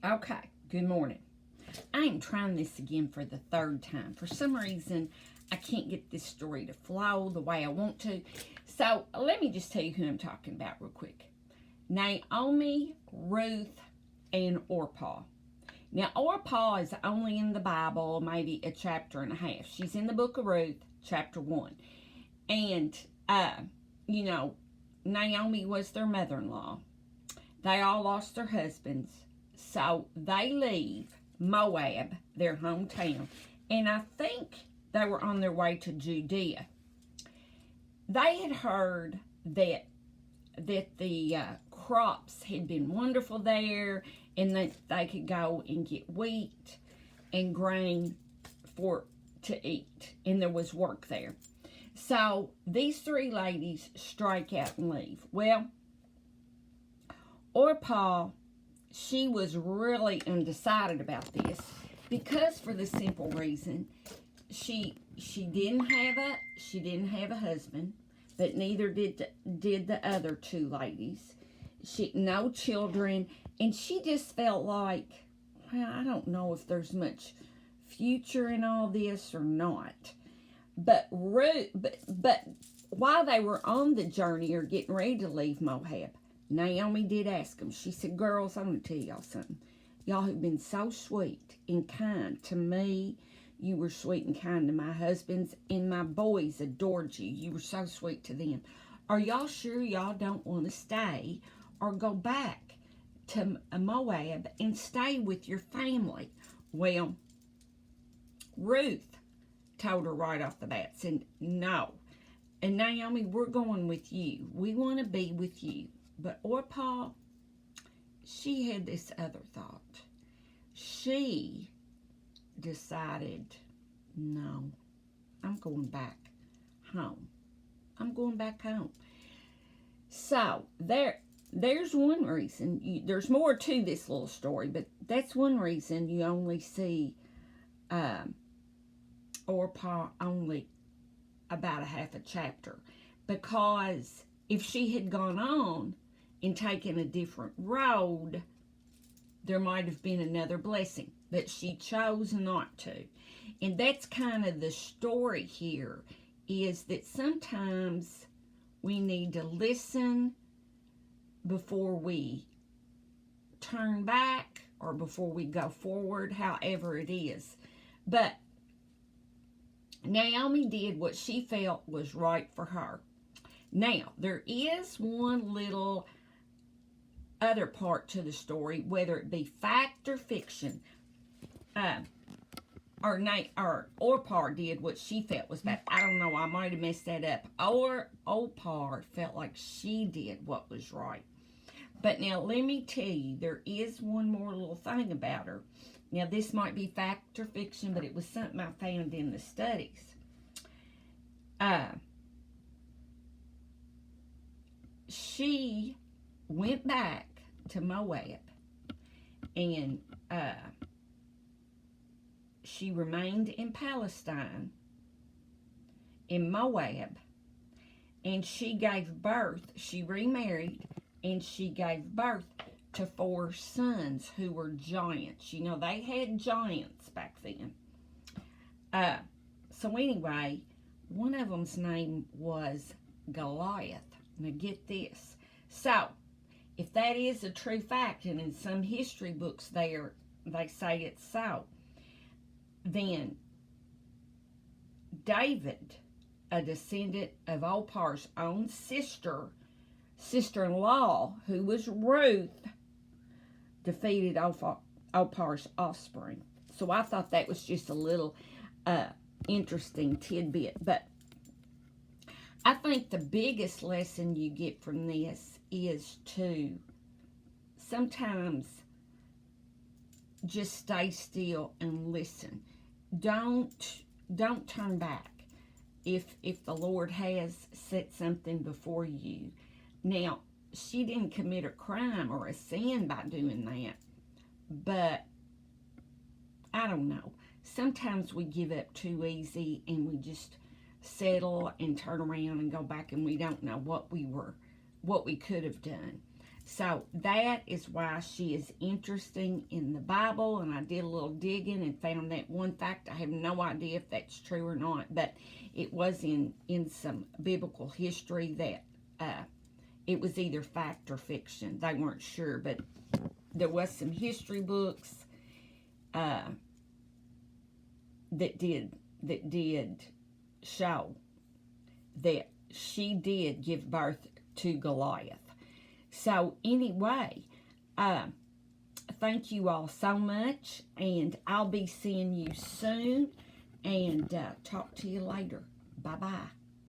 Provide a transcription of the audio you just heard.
Okay, good morning. I am trying this again for the third time. For some reason, I can't get this story to flow the way I want to. So let me just tell you who I'm talking about real quick. Naomi, Ruth, and Oprah. Now, Oprah is only in the Bible maybe a chapter and a half. She's in the book of Ruth, chapter 1. And, you know, Naomi was their mother-in-law. They all lost their husbands. So they leave Moab, their hometown, and I think they were on their way to Judea. They had heard that the crops had been wonderful there, and that they could go and get wheat and grain to eat, and there was work there. So these three ladies strike out and leave. Well, Orpah, she was really undecided about this because, for the simple reason, she didn't have a husband, but neither did the other two ladies. No children, and she just felt like, well, I don't know if there's much future in all this or not. But while they were on the journey or getting ready to leave Moab, Naomi did ask them. She said, girls, I'm going to tell y'all something. Y'all have been so sweet and kind to me. You were sweet and kind to my husbands, and my boys adored you. You were so sweet to them. Are y'all sure y'all don't want to stay or go back to Moab and stay with your family? Well, Ruth told her right off the bat, said, no. And Naomi, we're going with you. We want to be with you. But Orpah, she had this other thought. She decided, no, I'm going back home. I'm going back home. So there's one reason. There's more to this little story, but that's one reason you only see Orpah only about a half a chapter. Because if she had gone on and taken a different road, there might have been another blessing. But she chose not to. And that's kind of the story here, is that sometimes we need to listen before we turn back or before we go forward, however it is. But Naomi did what she felt was right for her. Now, there is one little other part to the story, whether it be fact or fiction. Orpah did what she felt was bad. I don't know, I might have messed that up. Or Orpah felt like she did what was right. But now, let me tell you, there is one more little thing about her. Now, this might be fact or fiction, but it was something I found in the studies. She went back to Moab, and she remained in Palestine, in Moab, and she gave birth. She remarried, and she gave birth to 4 sons who were giants. You know, they had giants back then. So anyway, one of them's name was Goliath. Now get this. So, if that is a true fact, and in some history books they say it's so, then David, a descendant of Orpah's own sister-in-law, who was Ruth, defeated Orpah's offspring. So I thought that was just a little interesting tidbit. But I think the biggest lesson you get from this is to sometimes just stay still and listen. Don't turn back if the Lord has set something before you. Now, she didn't commit a crime or a sin by doing that, but I don't know. Sometimes we give up too easy and we just settle and turn around and go back, and we don't know what we could have done. So that is why she is interesting in the Bible, and I did a little digging and found that one fact. I have no idea if that's true or not, but it was in some biblical history that it was either fact or fiction. They weren't sure, but there was some history books that did show that she did give birth to Goliath. So anyway, thank you all so much, and I'll be seeing you soon, and talk to you later. Bye-bye.